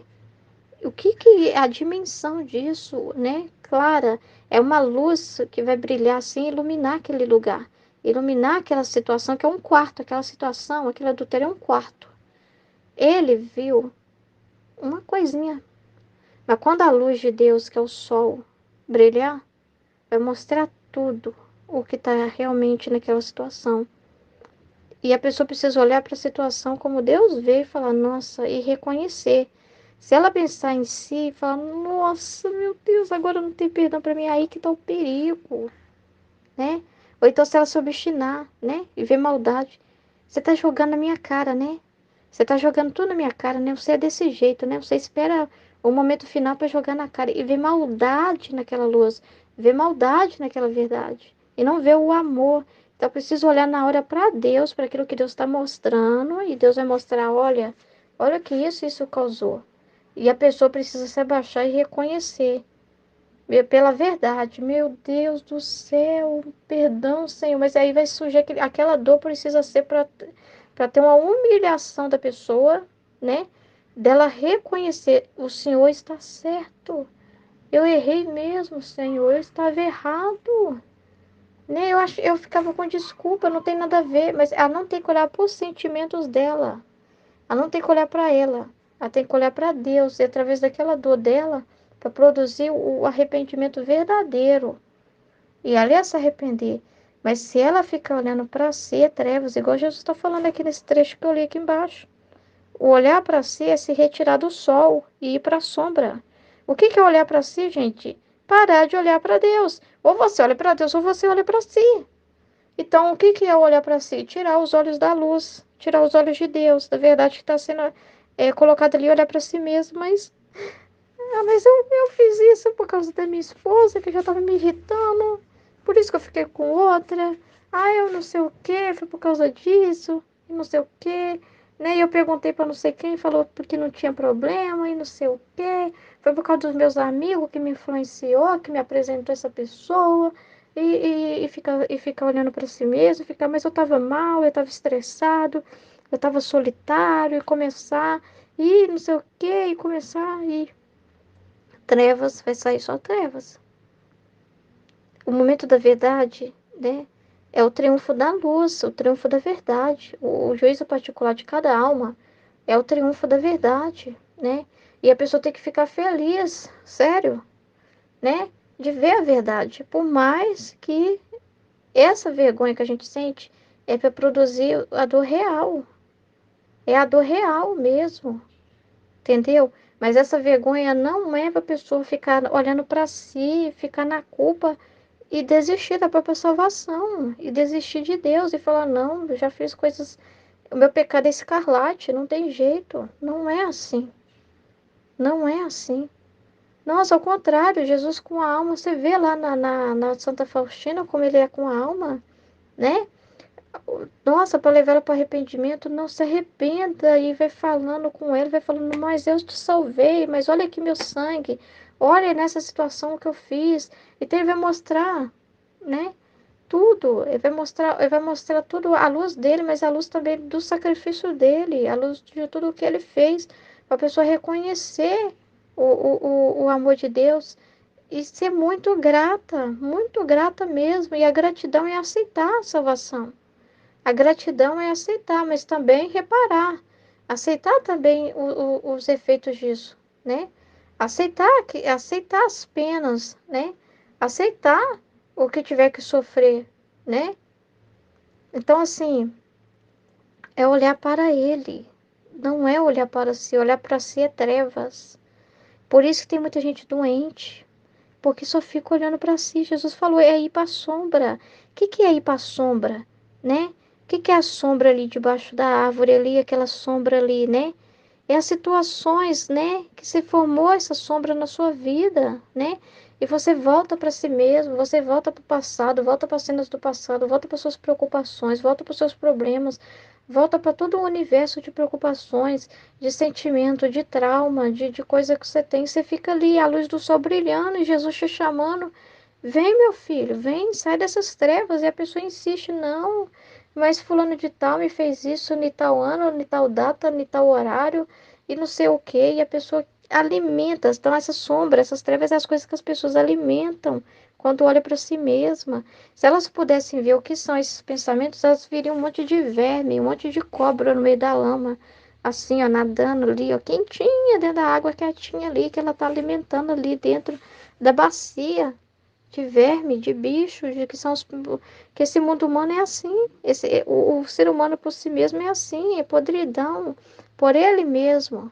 O que é a dimensão disso, né? Clara, é uma luz que vai brilhar assim, e iluminar aquele lugar, iluminar aquela situação que é um quarto, aquela situação, aquele adultério é um quarto. Ele viu uma coisinha, mas quando a luz de Deus, que é o sol, brilhar, vai mostrar tudo o que está realmente naquela situação. E a pessoa precisa olhar para a situação como Deus vê e falar, nossa, e reconhecer. Se ela pensar em si e falar, nossa, meu Deus, agora não tem perdão para mim, aí que está o perigo, né? Ou então se ela se obstinar, né? E ver maldade. Você está jogando na minha cara, né? Você está jogando tudo na minha cara, né? Você é desse jeito, né? Você espera o momento final para jogar na cara e ver maldade naquela luz, ver maldade naquela verdade e não ver o amor. Então, eu preciso olhar na hora para Deus, para aquilo que Deus está mostrando e Deus vai mostrar, olha que isso causou. E a pessoa precisa se abaixar e reconhecer pela verdade. Meu Deus do céu, perdão, Senhor. Mas aí vai surgir aquela dor precisa ser para ter uma humilhação da pessoa, né? Dela reconhecer, o Senhor está certo. Eu errei mesmo, Senhor, eu estava errado. Né? Eu ficava com desculpa, não tem nada a ver, mas ela não tem que olhar para os sentimentos dela. Ela não tem que olhar para ela. Ela tem que olhar para Deus e através daquela dor dela para produzir o arrependimento verdadeiro. E ali é se arrepender. Mas se ela ficar olhando para si, é trevas, igual Jesus está falando aqui nesse trecho que eu li aqui embaixo. O olhar para si é se retirar do sol e ir para a sombra. O que é olhar para si, gente? Parar de olhar para Deus. Ou você olha para Deus ou você olha para si. Então, o que é olhar para si? Tirar os olhos da luz, tirar os olhos de Deus, da verdade que está sendo colocada ali, olhar para si mesmo. Mas eu fiz isso por causa da minha esposa, que já estava me irritando, por isso que eu fiquei com outra. Ah, eu não sei o que, foi por causa disso, e não sei o que. Né? E eu perguntei para não sei quem, falou porque não tinha problema, e não sei o que. Foi por causa dos meus amigos que me influenciou, que me apresentou essa pessoa. E fica olhando para si mesmo, mas eu estava mal, eu estava estressado, eu estava solitário, e começar, e não sei o que, e começar, e trevas, vai sair só trevas. O momento da verdade, né? É o triunfo da luz, o triunfo da verdade. O juízo particular de cada alma é o triunfo da verdade, né? E a pessoa tem que ficar feliz, sério, né? De ver a verdade. Por mais que essa vergonha que a gente sente é para produzir a dor real. É a dor real mesmo. Entendeu? Mas essa vergonha não é para a pessoa ficar olhando para si, ficar na culpa e desistir da própria salvação, e desistir de Deus e falar: não, eu já fiz coisas, o meu pecado é escarlate, não tem jeito. Não é assim. Não é assim. Nossa, ao contrário, Jesus com a alma, você vê lá na Santa Faustina como ele é com a alma, né? Nossa, para levar ela para o arrependimento, não se arrependa e vai falando com ele, vai falando, mas eu te salvei, mas olha aqui meu sangue, Olha nessa situação que eu fiz. Então ele vai mostrar, né? Tudo. Ele vai mostrar tudo à luz dele, mas à luz também do sacrifício dele, à luz de tudo o que ele fez, para a pessoa reconhecer o amor de Deus e ser muito grata mesmo. E a gratidão é aceitar a salvação. A gratidão é aceitar, mas também reparar. Aceitar também os efeitos disso, né? Aceitar as penas, né? Aceitar o que tiver que sofrer, né? Então, assim, é olhar para ele. Não é olhar para si. Olhar para si é trevas. Por isso que tem muita gente doente. Porque só fica olhando para si. Jesus falou, é ir para a sombra. O que que é ir para a sombra, né? O que que é a sombra ali debaixo da árvore ali, aquela sombra ali, né? É as situações, né, que se formou essa sombra na sua vida, né? E você volta para si mesmo, você volta para o passado, volta para as cenas do passado, volta para suas preocupações, volta para os seus problemas, volta para todo o universo de preocupações, de sentimento, de trauma, de coisa que você tem. Você fica ali, a luz do sol brilhando e Jesus te chamando. Vem, meu filho, vem, sai dessas trevas. E a pessoa insiste, não, mas fulano de tal me fez isso, em tal ano, em tal data, em tal horário e não sei o quê, e a pessoa alimenta, então essa sombra, essas trevas, as coisas que as pessoas alimentam quando olha para si mesma. Se elas pudessem ver o que são esses pensamentos, elas viriam um monte de verme, um monte de cobra no meio da lama, assim, ó, nadando ali, ó, quentinha dentro da água, quietinha ali, que ela tá alimentando ali dentro da bacia de verme, de bicho, de que são os, que esse mundo humano é assim, o ser humano por si mesmo é assim, é podridão, por ele mesmo,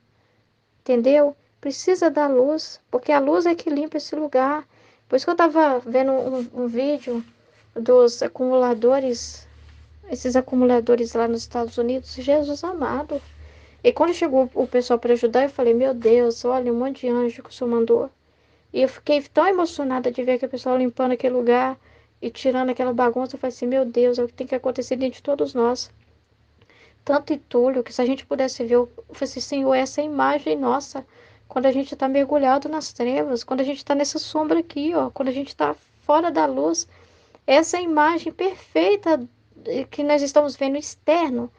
entendeu? Precisa da luz, porque a luz é que limpa esse lugar. Por isso que eu estava vendo um vídeo dos acumuladores, esses acumuladores lá nos Estados Unidos, Jesus amado. E quando chegou o pessoal para ajudar, eu falei, meu Deus, olha um monte de anjo que o Senhor mandou. E eu fiquei tão emocionada de ver aquele pessoal limpando aquele lugar e tirando aquela bagunça. Eu falei assim, meu Deus, é o que tem que acontecer dentro de todos nós. Tanto entulho que se a gente pudesse ver, eu falei assim, Senhor, essa é a imagem nossa, quando a gente está mergulhado nas trevas, quando a gente está nessa sombra aqui, ó, quando a gente está fora da luz, essa é a imagem perfeita que nós estamos vendo externo.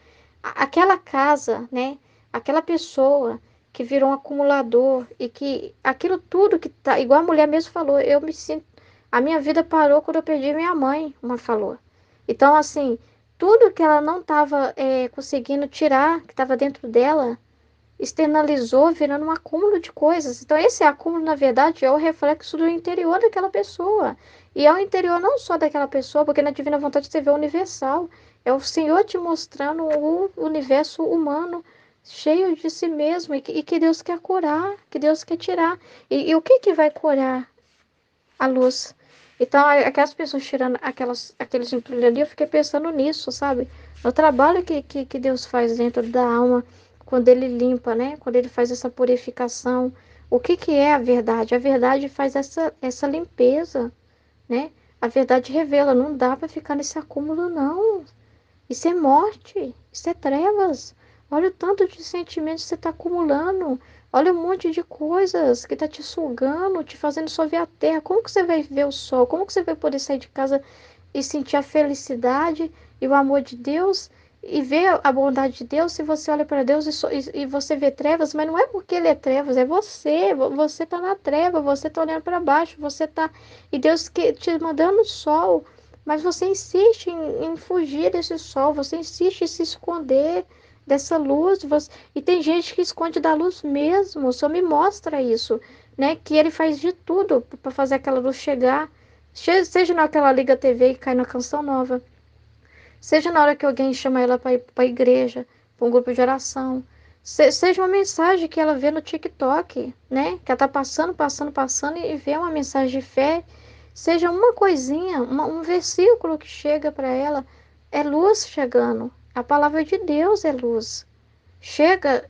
Aquela casa, né? Aquela pessoa que virou um acumulador e que aquilo tudo que tá, igual a mulher mesmo falou, eu me sinto, a minha vida parou quando eu perdi minha mãe, uma falou. Então, assim, tudo que ela não estava conseguindo tirar, que estava dentro dela, externalizou, virando um acúmulo de coisas. Então, esse acúmulo, na verdade, é o reflexo do interior daquela pessoa. E é o interior não só daquela pessoa, porque na Divina Vontade você vê o universal. É o Senhor te mostrando o universo humano cheio de si mesmo e que Deus quer curar, que Deus quer tirar. E o que que vai curar? A luz. Então, aquelas pessoas tirando aqueles entulhos ali, eu fiquei pensando nisso, sabe? No trabalho que Deus faz dentro da alma, quando Ele limpa, né? Quando Ele faz essa purificação. O que que é a verdade? A verdade faz essa limpeza, né? A verdade revela, não dá para ficar nesse acúmulo, não. Isso é morte, isso é trevas. Olha o tanto de sentimentos que você está acumulando. Olha um monte de coisas que está te sugando, te fazendo só ver a terra. Como que você vai ver o sol? Como que você vai poder sair de casa e sentir a felicidade e o amor de Deus e ver a bondade de Deus se você olha para Deus e você vê trevas? Mas não é porque ele é trevas, é você. Você está na treva, você está olhando para baixo, você está. E Deus que te mandando o sol. Mas você insiste em fugir desse sol, você insiste em se esconder dessa luz. E tem gente que esconde da luz mesmo, só me mostra isso, né? Que ele faz de tudo para fazer aquela luz chegar. Seja na hora que ela liga a TV e cai na canção nova, seja na hora que alguém chama ela para ir para a igreja, para um grupo de oração, seja uma mensagem que ela vê no TikTok, né? Que ela tá passando, passando, passando e vê uma mensagem de fé, seja uma coisinha, um versículo que chega para ela, é luz chegando. A palavra de Deus é luz. Chega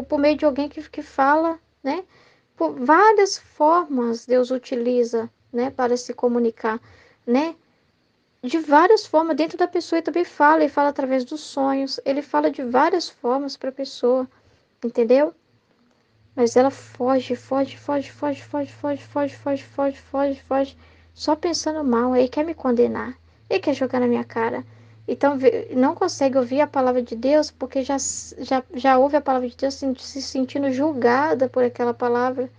por meio de alguém que fala, né? Por várias formas Deus utiliza, né, para se comunicar, né? De várias formas dentro da pessoa ele fala através dos sonhos, ele fala de várias formas para a pessoa, entendeu? Mas ela foge, foge, foge, foge, foge, foge, foge, foge, foge, foge, foge, só pensando mal. Aí quer me condenar, ele quer jogar na minha cara. Então não consegue ouvir a palavra de Deus porque já ouve a palavra de Deus se sentindo julgada por aquela palavra,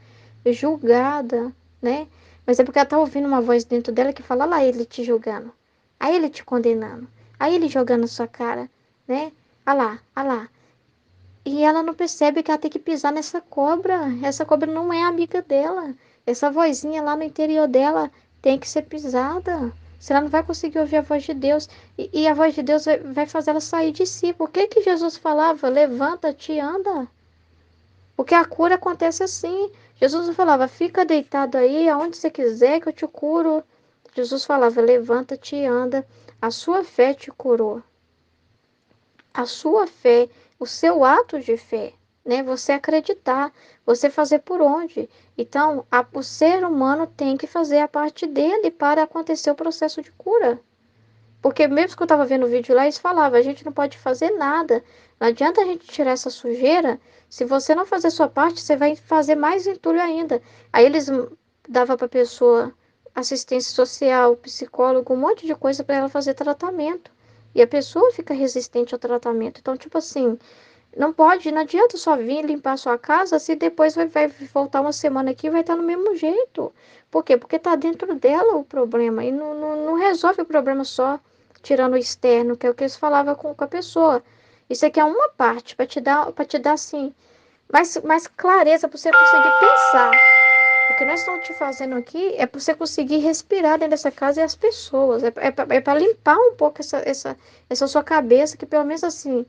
julgada, né? Mas é porque ela tá ouvindo uma voz dentro dela que fala: "Olha lá ele te julgando, aí ele te condenando, aí ele jogando na sua cara, né? Olha lá, olha lá." E ela não percebe que ela tem que pisar nessa cobra. Essa cobra não é amiga dela. Essa vozinha lá no interior dela tem que ser pisada. Senão ela não vai conseguir ouvir a voz de Deus. E a voz de Deus vai fazer ela sair de si. Por que que Jesus falava: levanta-te e anda? Porque a cura acontece assim. Jesus não falava: fica deitado aí, aonde você quiser que eu te curo. Jesus falava: levanta-te e anda. A sua fé te curou. A sua fé, o seu ato de fé, né? Você acreditar, você fazer por onde. Então, o ser humano tem que fazer a parte dele para acontecer o processo de cura. Porque mesmo que eu estava vendo o vídeo lá, eles falavam: a gente não pode fazer nada. Não adianta a gente tirar essa sujeira. Se você não fazer a sua parte, você vai fazer mais entulho ainda. Aí eles davam para a pessoa assistência social, psicólogo, um monte de coisa para ela fazer tratamento. E a pessoa fica resistente ao tratamento. Então, tipo assim, não pode, não adianta só vir limpar a sua casa se depois vai voltar uma semana aqui e vai estar no mesmo jeito. Por quê? Porque tá dentro dela o problema. E não resolve o problema só tirando o externo, que é o que eles falavam com a pessoa. Isso aqui é uma parte para te dar assim, mais clareza para você conseguir pensar. O que nós estamos te fazendo aqui é para você conseguir respirar dentro dessa casa e as pessoas. É para limpar um pouco essa sua cabeça, que pelo menos assim,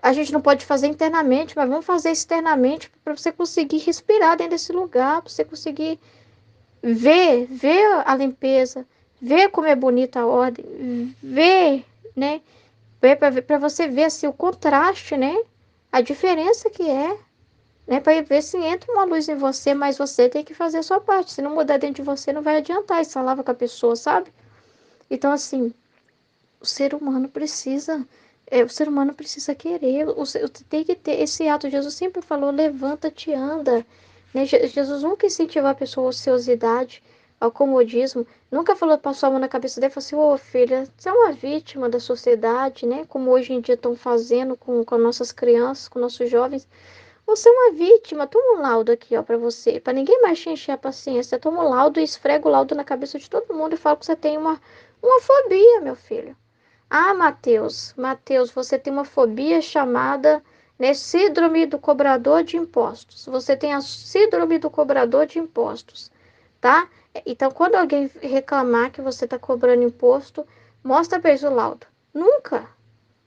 a gente não pode fazer internamente, mas vamos fazer externamente para você conseguir respirar dentro desse lugar, para você conseguir ver a limpeza, ver como é bonita a ordem, ver, né? Para você ver assim, o contraste, né? A diferença que é, né? Para ver se entra uma luz em você, mas você tem que fazer a sua parte. Se não mudar dentro de você, não vai adiantar. Isso falava com a pessoa, sabe? Então, assim, o ser humano precisa querer, tem que ter esse ato. Jesus sempre falou: levanta-te, anda, né? Jesus nunca incentivou a pessoa à ociosidade, ao comodismo, nunca falou, passou a mão na cabeça dele e falou assim: ô filha, você é uma vítima da sociedade, né? Como hoje em dia estão fazendo com nossas crianças, com nossos jovens. Você é uma vítima, toma um laudo aqui, ó, pra você, pra ninguém mais te encher a paciência. Toma um laudo e esfrega o laudo na cabeça de todo mundo e fala que você tem uma fobia, meu filho. Ah, Mateus, você tem uma fobia chamada, né, síndrome do cobrador de impostos. Você tem a síndrome do cobrador de impostos, tá? Então, quando alguém reclamar que você está cobrando imposto, mostra para eles o laudo. Nunca,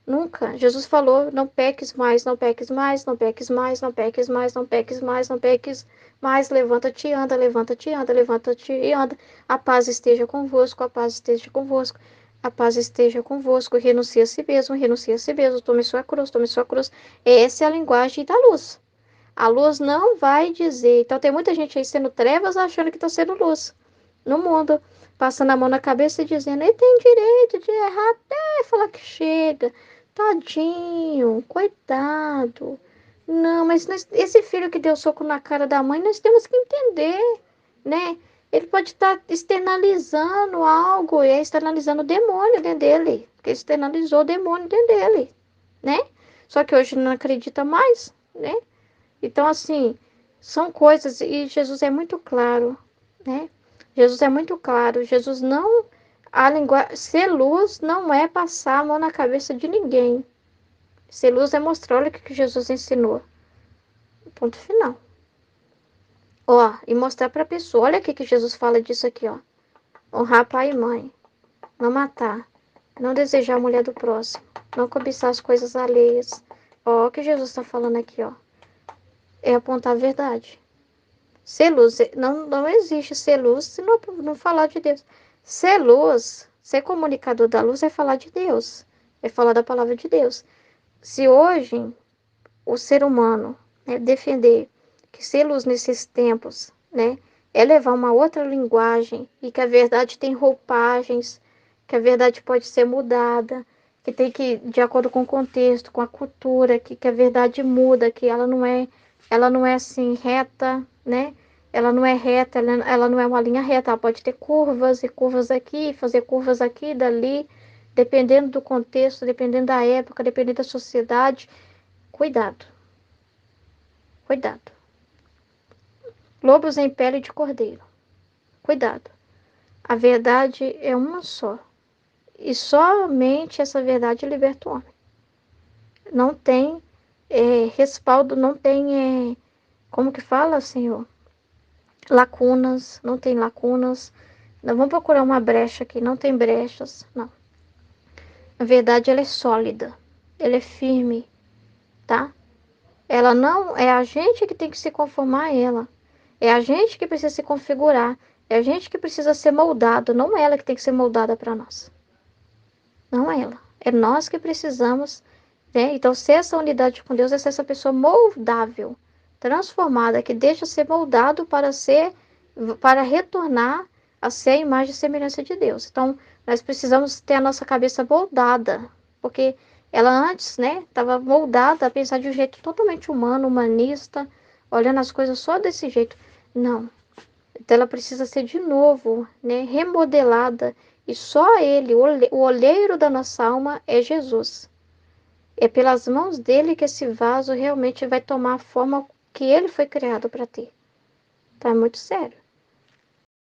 nunca. Jesus falou: não peques mais, não peques mais, não peques mais, não peques mais, não peques mais, não peques mais. Levanta-te e anda, levanta-te e anda, levanta-te e anda. A paz esteja convosco, a paz esteja convosco. A paz esteja convosco. Renuncie a si mesmo, renuncie a si mesmo. Tome sua cruz, tome sua cruz. Essa é a linguagem da luz. A luz não vai dizer. Então, tem muita gente aí sendo trevas achando que está sendo luz no mundo, passando a mão na cabeça e dizendo: ele tem direito de errar até falar que chega. Tadinho, coitado. Não, mas esse filho que deu soco na cara da mãe, nós temos que entender, né? Ele pode estar externalizando algo, e externalizando o demônio dentro dele, porque externalizou o demônio dentro dele, né? Só que hoje não acredita mais, né? Então, assim, são coisas, e Jesus é muito claro, né? Jesus é muito claro. Jesus não. Ser luz não é passar a mão na cabeça de ninguém. Ser luz é mostrar, olha o que Jesus ensinou. Ponto final. Ó, e mostrar para a pessoa, olha o que Jesus fala disso aqui, ó. Honrar pai e mãe. Não matar. Não desejar a mulher do próximo. Não cobiçar as coisas alheias. Ó, o que Jesus está falando aqui, ó. É apontar a verdade. Ser luz, não existe ser luz se não falar de Deus. Ser luz, ser comunicador da luz é falar de Deus, é falar da palavra de Deus. Se hoje o ser humano, né, defender que ser luz nesses tempos, né, é levar uma outra linguagem e que a verdade tem roupagens, que a verdade pode ser mudada, que tem que, de acordo com o contexto, com a cultura, que a verdade muda, que ela não é ela não é assim reta, né? Ela não é reta, ela não é uma linha reta, ela pode ter curvas e curvas aqui, fazer curvas aqui e dali, dependendo do contexto, dependendo da época, dependendo da sociedade. Cuidado, cuidado. Lobos em pele de cordeiro. Cuidado. A verdade é uma só. E somente essa verdade liberta o homem. Não tem respaldo, não tem, como que fala, Senhor? Lacunas, não tem lacunas. Não vamos procurar uma brecha aqui, não tem brechas, não. A verdade, ela é sólida, ela é firme, tá? Ela não, é a gente que tem que se conformar a ela. É a gente que precisa se configurar. É a gente que precisa ser moldado, não ela que tem que ser moldada para nós. Não ela. É nós que precisamos, né? Então, ser essa unidade com Deus é ser essa pessoa moldável, transformada, que deixa ser moldado para retornar a ser a imagem e semelhança de Deus. Então, nós precisamos ter a nossa cabeça moldada, porque ela antes, né, estava moldada a pensar de um jeito totalmente humano, humanista, olhando as coisas só desse jeito. Não. Então ela precisa ser de novo, né, remodelada. E só ele, o olheiro da nossa alma é Jesus. É pelas mãos dele que esse vaso realmente vai tomar a forma que ele foi criado para ter. Tá muito sério.